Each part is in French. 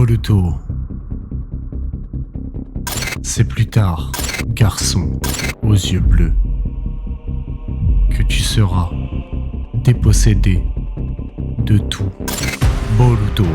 Boruto. C'est plus tard, garçon aux yeux bleus, que tu seras dépossédé de tout. Boruto.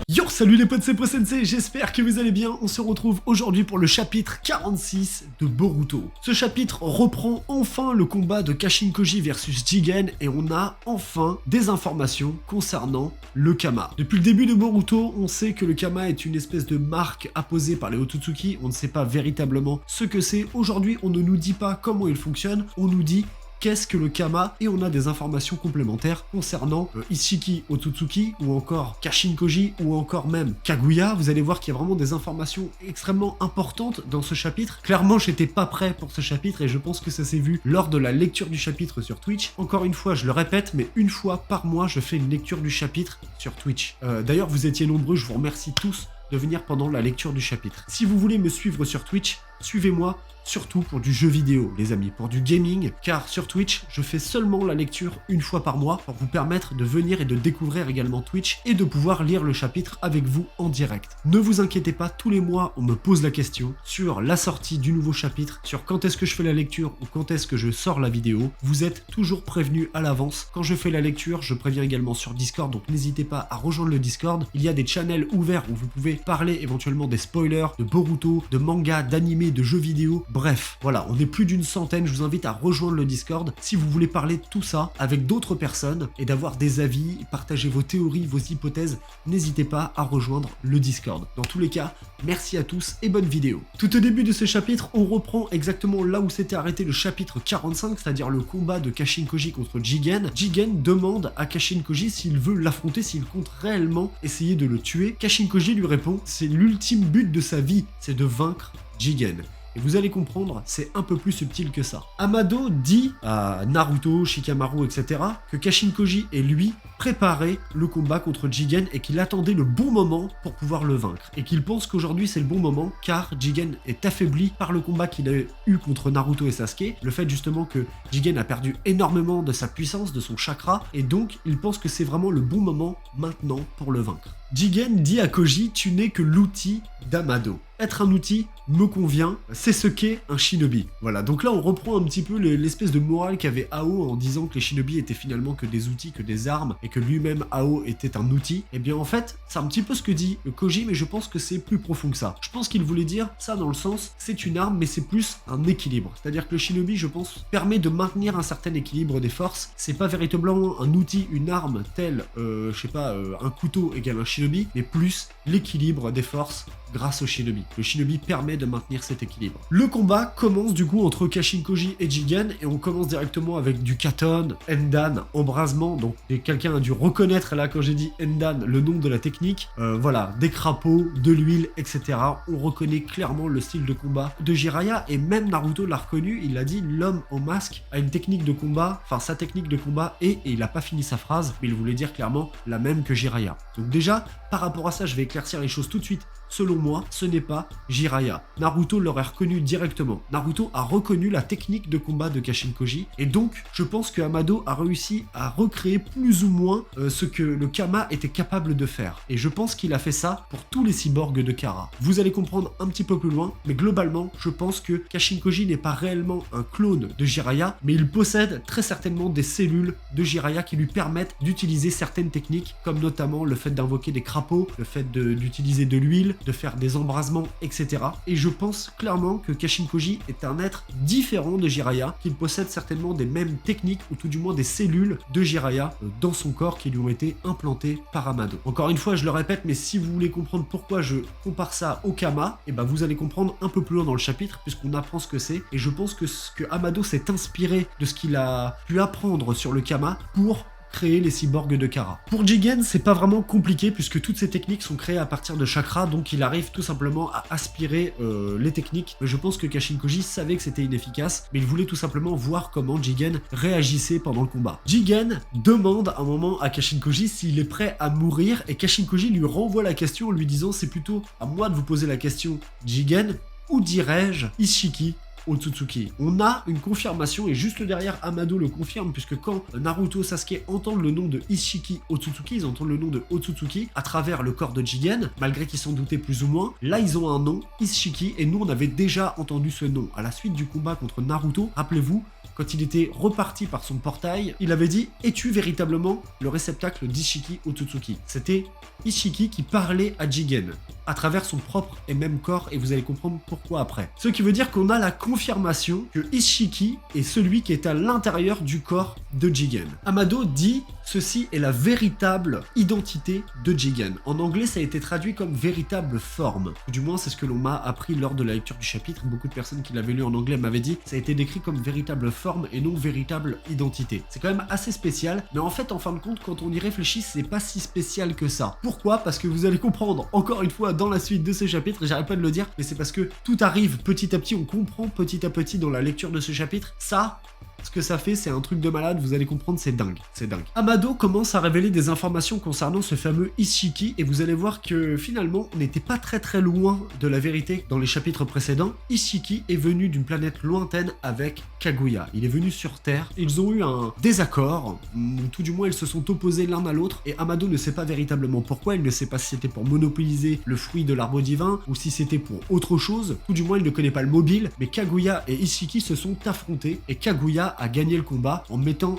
Yo, salut les potes, c'est PoSensei, j'espère que vous allez bien. On se retrouve aujourd'hui pour le chapitre 46 de Boruto. Ce chapitre reprend enfin le combat de Kashin Koji versus Jigen et on a enfin des informations concernant le Kama. Depuis le début de Boruto, on sait que le Kama est une espèce de marque apposée par les Otsutsuki. On ne sait pas véritablement ce que c'est. Aujourd'hui, on ne nous dit pas comment il fonctionne, on nous dit qu'est-ce que le Kama, et on a des informations complémentaires concernant Ishiki Otsutsuki, ou encore Kashin Koji, ou encore même Kaguya. Vous allez voir qu'il y a vraiment des informations extrêmement importantes dans ce chapitre. Clairement, j'étais pas prêt pour ce chapitre, et je pense que ça s'est vu lors de la lecture du chapitre sur Twitch. Encore une fois, je le répète, mais une fois par mois, je fais une lecture du chapitre sur Twitch. D'ailleurs, vous étiez nombreux, je vous remercie tous de venir pendant la lecture du chapitre. Si vous voulez me suivre sur Twitch, suivez-moi surtout pour du jeu vidéo, les amis, pour du gaming, car sur Twitch, je fais seulement la lecture une fois par mois pour vous permettre de venir et de découvrir également Twitch et de pouvoir lire le chapitre avec vous en direct. Ne vous inquiétez pas, tous les mois, on me pose la question sur la sortie du nouveau chapitre, sur quand est-ce que je fais la lecture ou quand est-ce que je sors la vidéo. Vous êtes toujours prévenus à l'avance. Quand je fais la lecture, je préviens également sur Discord, donc n'hésitez pas à rejoindre le Discord. Il y a des channels ouverts où vous pouvez parler éventuellement des spoilers, de Boruto, de manga, d'animé, de jeux vidéo. Bref, voilà, on est plus d'une centaine, je vous invite à rejoindre le Discord si vous voulez parler de tout ça avec d'autres personnes et d'avoir des avis, partager vos théories, vos hypothèses, n'hésitez pas à rejoindre le Discord. Dans tous les cas, merci à tous et bonne vidéo. Tout au début de ce chapitre, on reprend exactement là où s'était arrêté le chapitre 45, c'est-à-dire le combat de Kashin Koji contre Jigen. Jigen demande à Kashin Koji s'il veut l'affronter, s'il compte réellement essayer de le tuer. Kashin Koji lui répond, c'est l'ultime but de sa vie, c'est de vaincre Jigen. Et vous allez comprendre, c'est un peu plus subtil que ça. Amado dit à Naruto, Shikamaru, etc. que Kashin Koji et lui préparaient le combat contre Jigen et qu'il attendait le bon moment pour pouvoir le vaincre. Et qu'il pense qu'aujourd'hui c'est le bon moment car Jigen est affaibli par le combat qu'il a eu contre Naruto et Sasuke. Le fait justement que Jigen a perdu énormément de sa puissance, de son chakra, et donc il pense que c'est vraiment le bon moment maintenant pour le vaincre. Jigen dit à Koji, tu n'es que l'outil d'Amado. Être un outil me convient, c'est ce qu'est un shinobi. Voilà, donc là on reprend un petit peu l'espèce de morale qu'avait Ao en disant que les shinobi étaient finalement que des outils, que des armes, et que lui-même Ao était un outil. Et bien en fait, c'est un petit peu ce que dit Koji, mais je pense que c'est plus profond que ça. Je pense qu'il voulait dire ça dans le sens, c'est une arme, mais c'est plus un équilibre. C'est-à-dire que le shinobi, je pense, permet de maintenir un certain équilibre des forces. C'est pas véritablement un outil, une arme telle, je sais pas, un couteau égale un shinobi, mais plus l'équilibre des forces grâce au shinobi. Le shinobi permet de maintenir cet équilibre. Le combat commence du coup entre Kashin Koji et Jigen et on commence directement avec du katon, endan, embrasement. Donc quelqu'un a dû reconnaître là quand j'ai dit endan le nom de la technique. Voilà, des crapauds, de l'huile, etc. On reconnaît clairement le style de combat de Jiraiya et même Naruto l'a reconnu. Il a dit l'homme au masque a une technique de combat, enfin sa technique de combat et il a pas fini sa phrase, mais il voulait dire clairement la même que Jiraiya. Donc déjà, par rapport à ça, je vais éclaircir les choses tout de suite. Selon moi, ce n'est pas Jiraiya. Naruto l'aurait reconnu directement. Naruto a reconnu la technique de combat de Kashin Koji, et donc je pense que Amado a réussi à recréer plus ou moins ce que le Kama était capable de faire. Et je pense qu'il a fait ça pour tous les cyborgs de Kara. Vous allez comprendre un petit peu plus loin, mais globalement, je pense que Kashin Koji n'est pas réellement un clone de Jiraiya, mais il possède très certainement des cellules de Jiraiya qui lui permettent d'utiliser certaines techniques, comme notamment le fait d'invoquer des crapauds, le fait d'utiliser de l'huile, de faire faire des embrasements, etc. Et je pense clairement que Kashin Koji est un être différent de Jiraiya, qu'il possède certainement des mêmes techniques, ou tout du moins des cellules de Jiraiya dans son corps qui lui ont été implantées par Amado. Encore une fois, je le répète, mais si vous voulez comprendre pourquoi je compare ça au Kama, et ben vous allez comprendre un peu plus loin dans le chapitre, puisqu'on apprend ce que c'est, et je pense que ce que Amado s'est inspiré de ce qu'il a pu apprendre sur le Kama pour créer les cyborgs de Kara. Pour Jigen, c'est pas vraiment compliqué puisque toutes ces techniques sont créées à partir de chakras, donc il arrive tout simplement à aspirer les techniques. Mais je pense que Kashin Koji savait que c'était inefficace, mais il voulait tout simplement voir comment Jigen réagissait pendant le combat. Jigen demande un moment à Kashin Koji s'il est prêt à mourir, et Kashin Koji lui renvoie la question en lui disant: c'est plutôt à moi de vous poser la question, Jigen, ou dirais-je Ishiki Otsutsuki. On a une confirmation, et juste derrière Amado le confirme, puisque quand Naruto, Sasuke entendent le nom de Ishiki Otsutsuki, ils entendent le nom de Otsutsuki à travers le corps de Jigen, malgré qu'ils s'en doutaient plus ou moins. Là ils ont un nom, Ishiki, et nous on avait déjà entendu ce nom à la suite du combat contre Naruto. Rappelez-vous, quand il était reparti par son portail, il avait dit: es-tu véritablement le réceptacle d'Ishiki Otsutsuki? C'était Ishiki qui parlait à Jigen à travers son propre et même corps, et vous allez comprendre pourquoi après. Ce qui veut dire qu'on a la confirmation que Ishiki est celui qui est à l'intérieur du corps de Jigen. Amado dit: ceci est la véritable identité de Jigen. En anglais, ça a été traduit comme véritable forme. Du moins, c'est ce que l'on m'a appris lors de la lecture du chapitre. Beaucoup de personnes qui l'avaient lu en anglais m'avaient dit ça a été décrit comme véritable forme et non véritable identité. C'est quand même assez spécial, mais en fait, en fin de compte, quand on y réfléchit, c'est pas si spécial que ça. Pourquoi? Parce que vous allez comprendre, encore une fois, dans la suite de ce chapitre, j'arrête pas de le dire, mais c'est parce que tout arrive petit à petit, on comprend petit à petit dans la lecture de ce chapitre. Ça, ce que ça fait, c'est un truc de malade, vous allez comprendre, c'est dingue, c'est dingue. Amado commence à révéler des informations concernant ce fameux Ishiki, et vous allez voir que finalement, on n'était pas très loin de la vérité dans les chapitres précédents. Ishiki est venu d'une planète lointaine avec Kaguya. Il est venu sur Terre, ils ont eu un désaccord, ou tout du moins ils se sont opposés l'un à l'autre, et Amado ne sait pas véritablement pourquoi, il ne sait pas si c'était pour monopoliser le fruit de l'arbre divin, ou si c'était pour autre chose, tout du moins il ne connaît pas le mobile, mais Kaguya et Ishiki se sont affrontés, et Kaguya a gagné le combat en mettant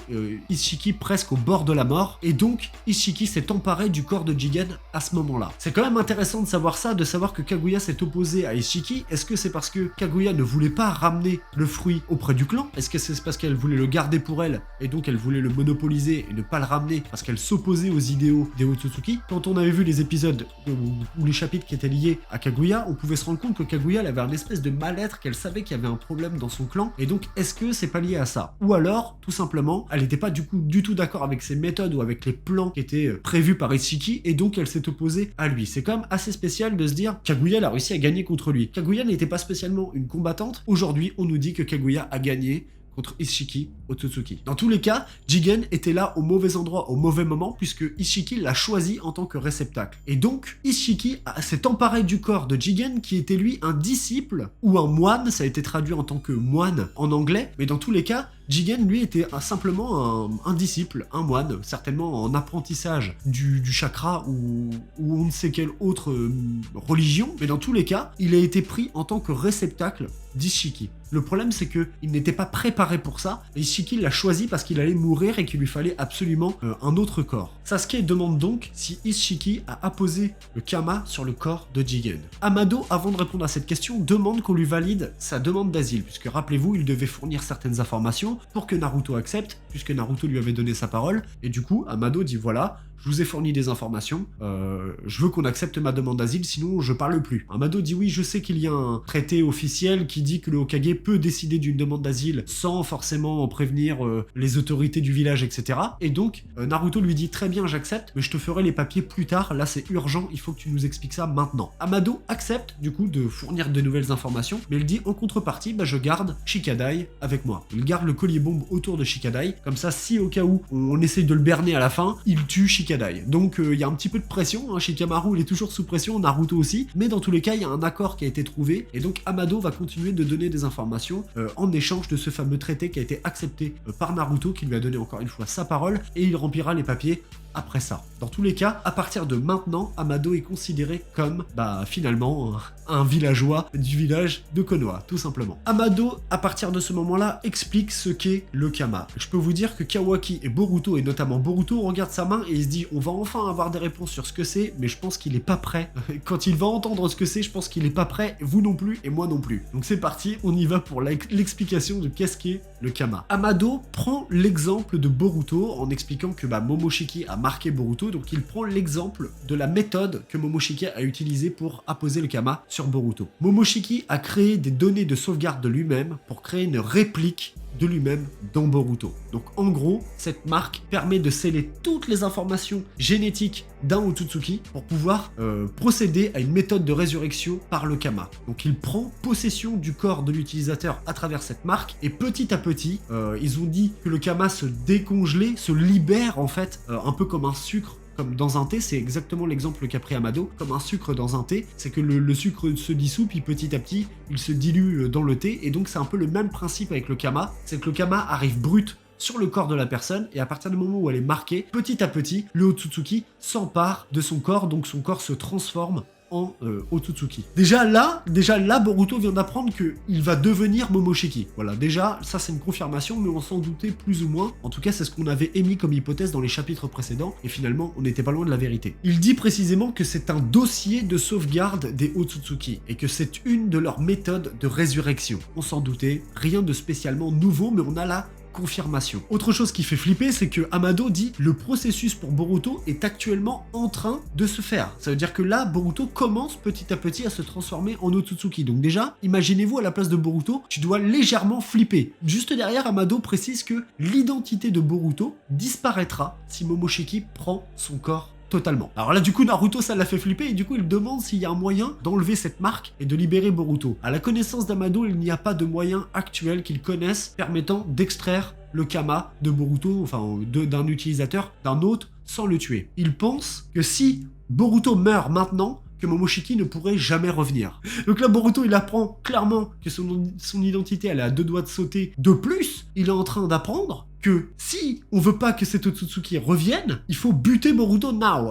Ishiki presque au bord de la mort, et donc Ishiki s'est emparé du corps de Jigen à ce moment-là. C'est quand même intéressant de savoir ça, de savoir que Kaguya s'est opposé à Ishiki. Est-ce que c'est parce que Kaguya ne voulait pas ramener le fruit auprès du clan? Est-ce que c'est parce qu'elle voulait le garder pour elle, et donc elle voulait le monopoliser et ne pas le ramener parce qu'elle s'opposait aux idéaux des Otsutsuki? Quand on avait vu les épisodes ou les chapitres qui étaient liés à Kaguya, on pouvait se rendre compte que Kaguya elle avait un espèce de mal-être, qu'elle savait qu'il y avait un problème dans son clan, et donc est-ce que c'est pas lié à ça? Ou alors, tout simplement, elle n'était pas du tout d'accord avec ses méthodes ou avec les plans qui étaient prévus par Ishiki, et donc elle s'est opposée à lui. C'est quand même assez spécial de se dire Kaguya elle a réussi à gagner contre lui. Kaguya n'était pas spécialement une combattante. Aujourd'hui, on nous dit que Kaguya a gagné contre Ishiki Otsutsuki. Dans tous les cas, Jigen était là au mauvais endroit, au mauvais moment, puisque Ishiki l'a choisi en tant que réceptacle. Et donc, Ishiki s'est emparé du corps de Jigen, qui était lui un disciple, ou un moine, ça a été traduit en tant que moine en anglais, mais dans tous les cas, Jigen, lui, était simplement un disciple, un moine, certainement en apprentissage du chakra ou on ne sait quelle autre religion, mais dans tous les cas, il a été pris en tant que réceptacle d'Ishiki. Le problème, c'est qu'il n'était pas préparé pour ça, et Ishiki l'a choisi parce qu'il allait mourir et qu'il lui fallait absolument un autre corps. Sasuke demande donc si Ishiki a apposé le Kama sur le corps de Jigen. Amado, avant de répondre à cette question, demande qu'on lui valide sa demande d'asile, puisque rappelez-vous, il devait fournir certaines informations pour que Naruto accepte, puisque Naruto lui avait donné sa parole, et du coup, Amado dit voilà, je vous ai fourni des informations, je veux qu'on accepte ma demande d'asile, sinon je parle plus. Amado dit oui, je sais qu'il y a un traité officiel qui dit que le Hokage peut décider d'une demande d'asile sans forcément prévenir les autorités du village, etc. Et donc, Naruto lui dit très bien, j'accepte, mais je te ferai les papiers plus tard, là c'est urgent, il faut que tu nous expliques ça maintenant. Amado accepte du coup de fournir de nouvelles informations, mais il dit en contrepartie, je garde Shikadai avec moi. Il garde le collier bombe autour de Shikadai, comme ça si au cas où on essaye de le berner à la fin, il tue Shikadai. Donc il y a un petit peu de pression, hein. Shikamaru il est toujours sous pression, Naruto aussi, mais dans tous les cas il y a un accord qui a été trouvé, et donc Amado va continuer de donner des informations en échange de ce fameux traité qui a été accepté par Naruto, qui lui a donné encore une fois sa parole, et il remplira les papiers après ça. Dans tous les cas, à partir de maintenant, Amado est considéré comme, finalement, un villageois du village de Konoha, tout simplement. Amado, à partir de ce moment-là, explique ce qu'est le Kama. Je peux vous dire que Kawaki et Boruto, et notamment Boruto, regarde sa main et il se dit, on va enfin avoir des réponses sur ce que c'est, mais je pense qu'il est pas prêt. Quand il va entendre ce que c'est, je pense qu'il est pas prêt, vous non plus, et moi non plus. Donc c'est parti, on y va pour l'explication de qu'est-ce qu'est le Kama. Amado prend l'exemple de Boruto en expliquant que Momoshiki a marqué Boruto, donc il prend l'exemple de la méthode que Momoshiki a utilisée pour apposer le Kama sur Boruto. Momoshiki a créé des données de sauvegarde de lui-même pour créer une réplique de lui-même dans Boruto. Donc en gros, cette marque permet de sceller toutes les informations génétiques d'un Otsutsuki pour pouvoir procéder à une méthode de résurrection par le Kama. Donc il prend possession du corps de l'utilisateur à travers cette marque et petit à petit, ils ont dit que le Kama se décongelait, se libère en fait, un peu comme un sucre. Comme dans un thé, c'est exactement l'exemple qu'a pris Amado, comme un sucre dans un thé, c'est que le sucre se dissout, puis petit à petit, il se dilue dans le thé, et donc c'est un peu le même principe avec le Kama, c'est que le Kama arrive brut sur le corps de la personne, et à partir du moment où elle est marquée, petit à petit, le Otsutsuki s'empare de son corps, donc son corps se transforme en Otsutsuki. Déjà là, Boruto vient d'apprendre qu'il va devenir Momoshiki. Voilà, déjà, ça c'est une confirmation, mais on s'en doutait plus ou moins. En tout cas, c'est ce qu'on avait émis comme hypothèse dans les chapitres précédents, et finalement, on n'était pas loin de la vérité. Il dit précisément que c'est un dossier de sauvegarde des Otsutsuki, et que c'est une de leurs méthodes de résurrection. On s'en doutait, rien de spécialement nouveau, mais on a là confirmation. Autre chose qui fait flipper, c'est que Amado dit le processus pour Boruto est actuellement en train de se faire. Ça veut dire que là, Boruto commence petit à petit à se transformer en Otsutsuki. Donc déjà, imaginez-vous à la place de Boruto, tu dois légèrement flipper. Juste derrière, Amado précise que l'identité de Boruto disparaîtra si Momoshiki prend son corps totalement. Alors là, du coup, Naruto, ça l'a fait flipper, et du coup, il demande s'il y a un moyen d'enlever cette marque et de libérer Boruto. À la connaissance d'Amado, il n'y a pas de moyen actuel qu'il connaisse permettant d'extraire le Kama de Boruto, enfin, d'un utilisateur, d'un autre, sans le tuer. Il pense que si Boruto meurt maintenant, que Momoshiki ne pourrait jamais revenir. Donc là, Boruto, il apprend clairement que son identité, elle est à 2 doigts de sauter. De plus, il est en train d'apprendre que si on veut pas que cet Otsutsuki revienne, il faut buter Boruto now.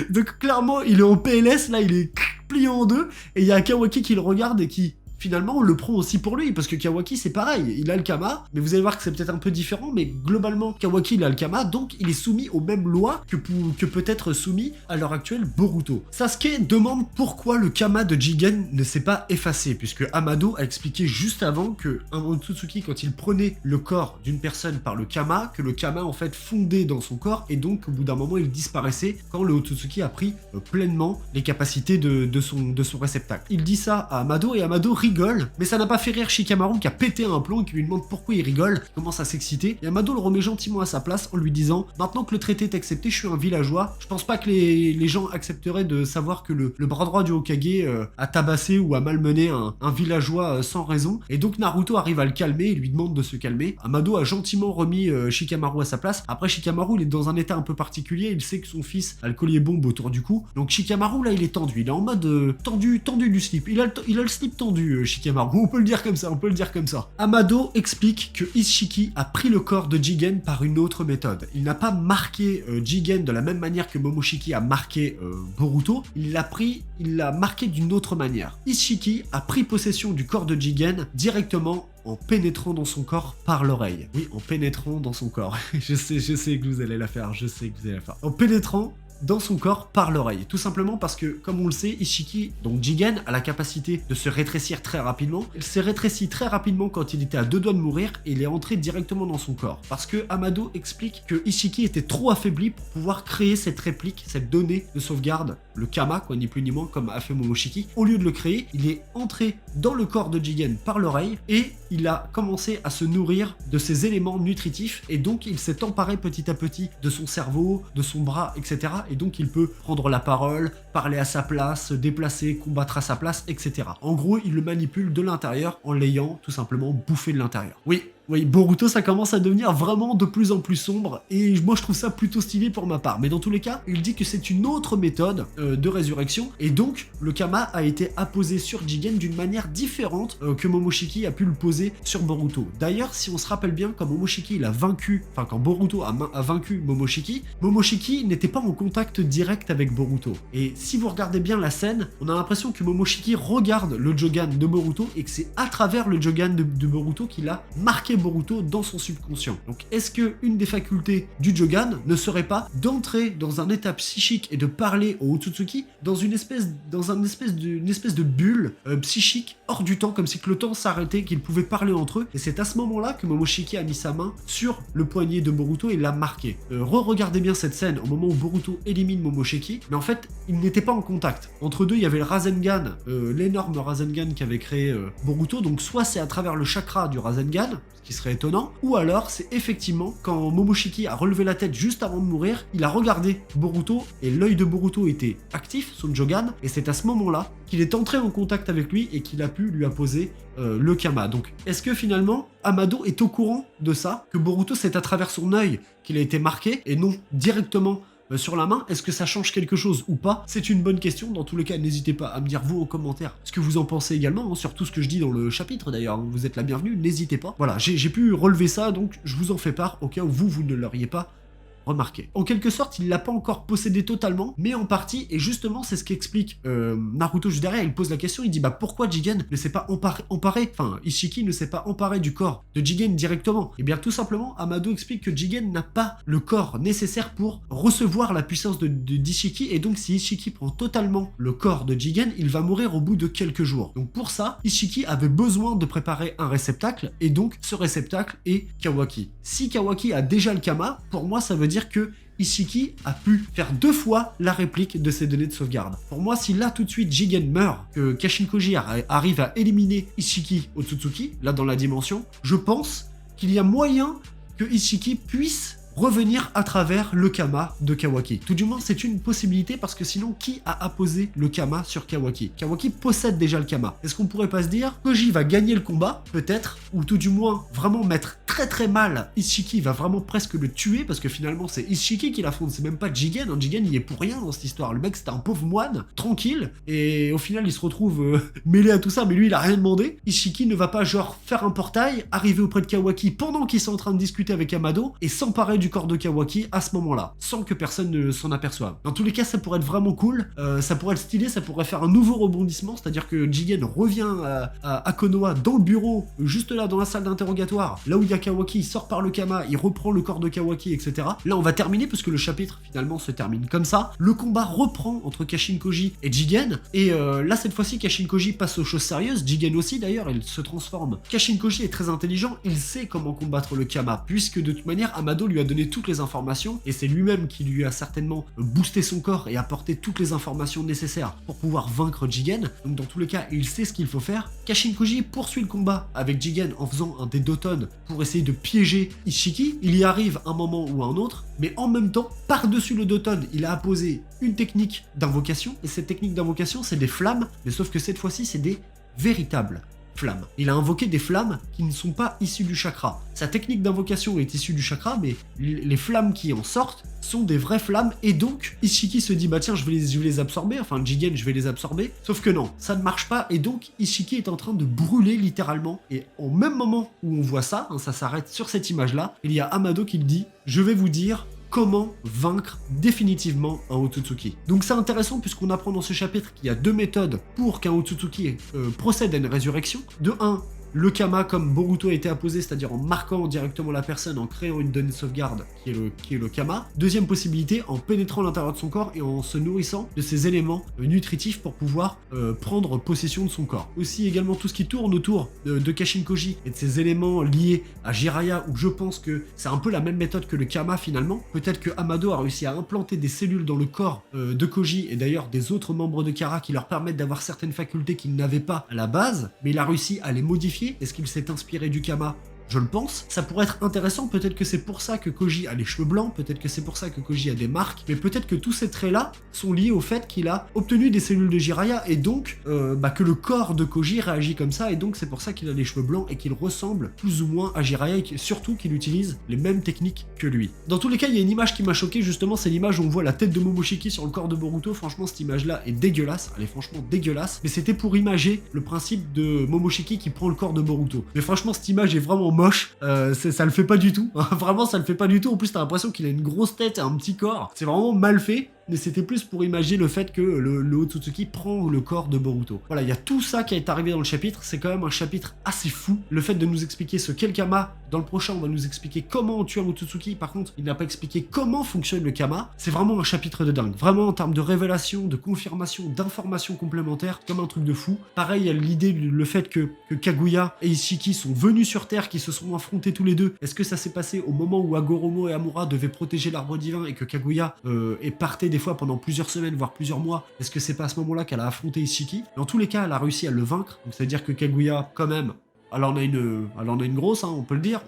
Donc clairement, il est en PLS, là, il est plié en deux, et il y a Kawaki qui le regarde et qui... Finalement, on le prend aussi pour lui, parce que Kawaki, c'est pareil, il a le Kama, mais vous allez voir que c'est peut-être un peu différent, mais globalement, Kawaki, il a le Kama, donc il est soumis aux mêmes lois que peut être soumis à l'heure actuelle Boruto. Sasuke demande pourquoi le Kama de Jigen ne s'est pas effacé, puisque Amado a expliqué juste avant que un Otsutsuki, quand il prenait le corps d'une personne par le Kama, que le Kama, en fait, fondait dans son corps, et donc, au bout d'un moment, il disparaissait quand le Otsutsuki a pris pleinement les capacités de son réceptacle. Il dit ça à Amado, et Amado rigole, mais ça n'a pas fait rire Shikamaru qui a pété un plomb et qui lui demande pourquoi il rigole, il commence à s'exciter, et Amado le remet gentiment à sa place en lui disant « Maintenant que le traité est accepté, je suis un villageois, je pense pas que les gens accepteraient de savoir que le bras droit du Hokage a tabassé ou a malmené un villageois sans raison, et donc Naruto arrive à le calmer et lui demande de se calmer. Amado a gentiment remis Shikamaru à sa place. Après, Shikamaru, il est dans un état un peu particulier, il sait que son fils a le collier bombe autour du cou, donc Shikamaru, là, il est tendu, il est en mode tendu du slip, il a le slip tendu, Shikamaru, on peut le dire comme ça, Amado explique que Ishiki a pris le corps de Jigen par une autre méthode. Il n'a pas marqué Jigen de la même manière que Momoshiki a marqué Boruto, il l'a marqué d'une autre manière. Ishiki a pris possession du corps de Jigen directement en pénétrant dans son corps par l'oreille. Oui, en pénétrant dans son corps. je sais que vous allez la faire, En pénétrant dans son corps par l'oreille. Tout simplement parce que, comme on le sait, Ishiki, donc Jigen, a la capacité de se rétrécir très rapidement. Il s'est rétréci très rapidement quand il était à 2 doigts de mourir et il est entré directement dans son corps. Parce que Amado explique que Ishiki était trop affaibli pour pouvoir créer cette réplique, cette donnée de sauvegarde, le Kama, quoi, ni plus ni moins, comme a fait Momoshiki. Au lieu de le créer, il est entré dans le corps de Jigen par l'oreille et il a commencé à se nourrir de ces éléments nutritifs et donc il s'est emparé petit à petit de son cerveau, de son bras, etc. Et donc il peut prendre la parole, parler à sa place, se déplacer, combattre à sa place, etc. En gros, il le manipule de l'intérieur en l'ayant tout simplement bouffé de l'intérieur. Oui, Oui, Boruto, ça commence à devenir vraiment de plus en plus sombre, et moi je trouve ça plutôt stylé pour ma part. Mais dans tous les cas, il dit que c'est une autre méthode de résurrection, et donc le Kama a été apposé sur Jigen d'une manière différente que Momoshiki a pu le poser sur Boruto. D'ailleurs, si on se rappelle bien, quand Momoshiki il a vaincu, enfin quand Boruto a vaincu Momoshiki, Momoshiki n'était pas en contact direct avec Boruto. Et si vous regardez bien la scène, on a l'impression que Momoshiki regarde le Jogan de Boruto, et que c'est à travers le Jogan de Boruto qu'il a marqué Boruto dans son subconscient. Donc est-ce que une des facultés du Jogan ne serait pas d'entrer dans un état psychique et de parler au Otsutsuki dans une espèce de bulle psychique hors du temps, comme si que le temps s'arrêtait, qu'ils pouvaient parler entre eux, et c'est à ce moment-là que Momoshiki a mis sa main sur le poignet de Boruto et l'a marqué. Re-regardez bien cette scène au moment où Boruto élimine Momoshiki, mais en fait ils n'étaient pas en contact. Entre deux il y avait le Rasengan, l'énorme Rasengan qu'avait créé Boruto, donc soit c'est à travers le chakra du Rasengan, ce qui serait étonnant, ou alors c'est effectivement quand Momoshiki a relevé la tête juste avant de mourir, il a regardé Boruto et l'œil de Boruto était actif, son Jogan, et c'est à ce moment-là qu'il est entré en contact avec lui et qu'il a pu lui apposer le Kama. Donc est-ce que finalement Amado est au courant de ça, que Boruto c'est à travers son œil qu'il a été marqué et non directement sur la main? Est-ce que ça change quelque chose ou pas? C'est une bonne question. Dans tous les cas, n'hésitez pas à me dire vous en commentaire ce que vous en pensez également, hein, sur tout ce que je dis dans le chapitre d'ailleurs. Vous êtes la bienvenue, n'hésitez pas. Voilà, j'ai pu relever ça, donc je vous en fais part au cas où vous ne l'auriez pas remarqué. En quelque sorte, il l'a pas encore possédé totalement, mais en partie, et justement, c'est ce qu'explique Naruto juste derrière. Il pose la question, il dit pourquoi Jigen ne s'est pas Ishiki ne s'est pas emparé du corps de Jigen directement? Et bien tout simplement, Amado explique que Jigen n'a pas le corps nécessaire pour recevoir la puissance d'Ishiki, et donc si Ishiki prend totalement le corps de Jigen, il va mourir au bout de quelques jours. Donc pour ça, Ishiki avait besoin de préparer un réceptacle, et donc ce réceptacle est Kawaki. Si Kawaki a déjà le Kama, pour moi ça veut dire que Ishiki a pu faire 2 fois la réplique de ses données de sauvegarde. Pour moi, si là tout de suite Jigen meurt, que Kashin Koji arrive à éliminer Ishiki Otsutsuki, là dans la dimension, je pense qu'il y a moyen que Ishiki puisse revenir à travers le Kama de Kawaki. Tout du moins, c'est une possibilité, parce que sinon, qui a apposé le Kama sur Kawaki? Kawaki possède déjà le Kama. Est-ce qu'on pourrait pas se dire Koji va gagner le combat, peut-être, ou tout du moins vraiment mettre très très mal Ishiki, va vraiment presque le tuer, parce que finalement c'est Ishiki qui l'affronte, c'est même pas Jigen, hein. Jigen il est pour rien dans cette histoire, le mec c'était un pauvre moine, tranquille, et au final il se retrouve mêlé à tout ça, mais lui il a rien demandé. Ishiki ne va pas genre faire un portail, arriver auprès de Kawaki pendant qu'ils sont en train de discuter avec Amado, et s'emparer du corps de Kawaki à ce moment-là, sans que personne ne s'en aperçoive. Dans tous les cas, ça pourrait être vraiment cool, ça pourrait être stylé, ça pourrait faire un nouveau rebondissement, c'est-à-dire que Jigen revient à Konoha dans le bureau, juste là dans la salle d'interrogatoire, là où il y a Kawaki, il sort par le Kama, il reprend le corps de Kawaki, etc. Là, on va terminer, parce que le chapitre, finalement, se termine comme ça. Le combat reprend entre Kashin Koji et Jigen, et là, cette fois-ci, Kashin Koji passe aux choses sérieuses, Jigen aussi, d'ailleurs, il se transforme. Kashin Koji est très intelligent, il sait comment combattre le Kama, puisque de toute manière, Amado lui a donné toutes les informations, et c'est lui-même qui lui a certainement boosté son corps et apporté toutes les informations nécessaires pour pouvoir vaincre Jigen. Donc, dans tous les cas, il sait ce qu'il faut faire. Kashin Koji poursuit le combat avec Jigen en faisant un des Doton pour essayer de piéger Ishiki. Il y arrive un moment ou un autre, mais en même temps, par-dessus le Doton, il a apposé une technique d'invocation, et cette technique d'invocation, c'est des flammes, mais sauf que cette fois-ci, c'est des véritables flammes. Il a invoqué des flammes qui ne sont pas issues du chakra. Sa technique d'invocation est issue du chakra, mais les flammes qui en sortent sont des vraies flammes, et donc Ishiki se dit tiens, je vais les absorber, enfin Jigen je vais les absorber, sauf que non, ça ne marche pas, et donc Ishiki est en train de brûler littéralement, et au même moment où on voit ça, ça s'arrête sur cette image là, il y a Amado qui le dit, je vais vous dire comment vaincre définitivement un Otsutsuki. Donc c'est intéressant, puisqu'on apprend dans ce chapitre qu'il y a 2 méthodes pour qu'un Otsutsuki procède à une résurrection. De 1, le Kama comme Boruto a été apposé, c'est-à-dire en marquant directement la personne, en créant une donnée de sauvegarde qui est le Kama. Deuxième possibilité, en pénétrant l'intérieur de son corps et en se nourrissant de ces éléments nutritifs pour pouvoir prendre possession de son corps. Aussi également tout ce qui tourne autour de Kashin Koji et de ces éléments liés à Jiraiya, où je pense que c'est un peu la même méthode que le Kama finalement. Peut-être que Amado a réussi à implanter des cellules dans le corps de Koji, et d'ailleurs des autres membres de Kara, qui leur permettent d'avoir certaines facultés qu'ils n'avaient pas à la base, mais il a réussi à les modifier. Est-ce qu'il s'est inspiré du Kama? je le pense. Ça pourrait être intéressant, peut-être que c'est pour ça que Koji a les cheveux blancs, peut-être que c'est pour ça que Koji a des marques, mais peut-être que tous ces traits-là sont liés au fait qu'il a obtenu des cellules de Jiraiya, et donc que le corps de Koji réagit comme ça, et donc c'est pour ça qu'il a les cheveux blancs et qu'il ressemble plus ou moins à Jiraiya, et surtout qu'il utilise les mêmes techniques que lui. Dans tous les cas, il y a une image qui m'a choqué, justement, c'est l'image où on voit la tête de Momoshiki sur le corps de Boruto. Franchement, cette image-là est dégueulasse, elle est franchement dégueulasse, mais c'était pour imager le principe de Momoshiki qui prend le corps de Boruto. Mais franchement, cette image est vraiment moche, ça le fait pas du tout, vraiment ça le fait pas du tout. En plus, t'as l'impression qu'il a une grosse tête et un petit corps, c'est vraiment mal fait. Mais c'était plus pour imaginer le fait que le Otsutsuki prend le corps de Boruto. Voilà, il y a tout ça qui est arrivé dans le chapitre, c'est quand même un chapitre assez fou. Le fait de nous expliquer ce qu'est le Kama, dans le prochain on va nous expliquer comment on tue un Otsutsuki, par contre il n'a pas expliqué comment fonctionne le Kama. C'est vraiment un chapitre de dingue, vraiment en termes de révélation, de confirmation, d'informations complémentaires, comme un truc de fou. Pareil, il y a l'idée, le fait que Kaguya et Ishiki sont venus sur Terre, qui se sont affrontés tous les deux. Est-ce que ça s'est passé au moment où Hagoromo et Amura devaient protéger l'arbre divin et que Kaguya est parté des fois pendant plusieurs semaines, voire plusieurs mois? Est-ce que c'est pas à ce moment-là qu'elle a affronté Ishiki? Dans tous les cas, elle a réussi à le vaincre, donc ça veut dire que Kaguya, quand même, elle en a une grosse, hein, on peut le dire,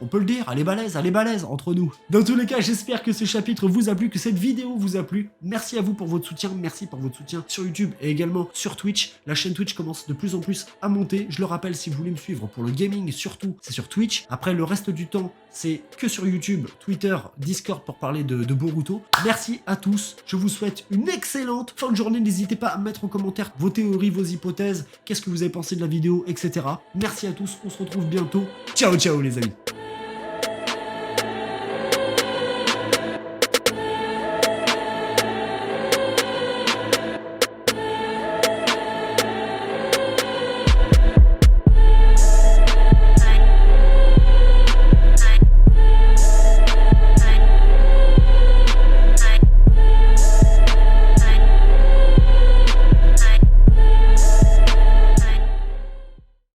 elle est balèze entre nous. Dans tous les cas, j'espère que ce chapitre vous a plu, que cette vidéo vous a plu. Merci à vous pour votre soutien, merci pour votre soutien sur YouTube et également sur Twitch. La chaîne Twitch commence de plus en plus à monter. Je le rappelle, si vous voulez me suivre pour le gaming, surtout, c'est sur Twitch. Après, le reste du temps, c'est que sur YouTube, Twitter, Discord pour parler de Boruto. Merci à tous, je vous souhaite une excellente fin de journée. N'hésitez pas à mettre en commentaire vos théories, vos hypothèses, qu'est-ce que vous avez pensé de la vidéo, etc. Merci à tous, on se retrouve bientôt. Ciao, ciao les amis.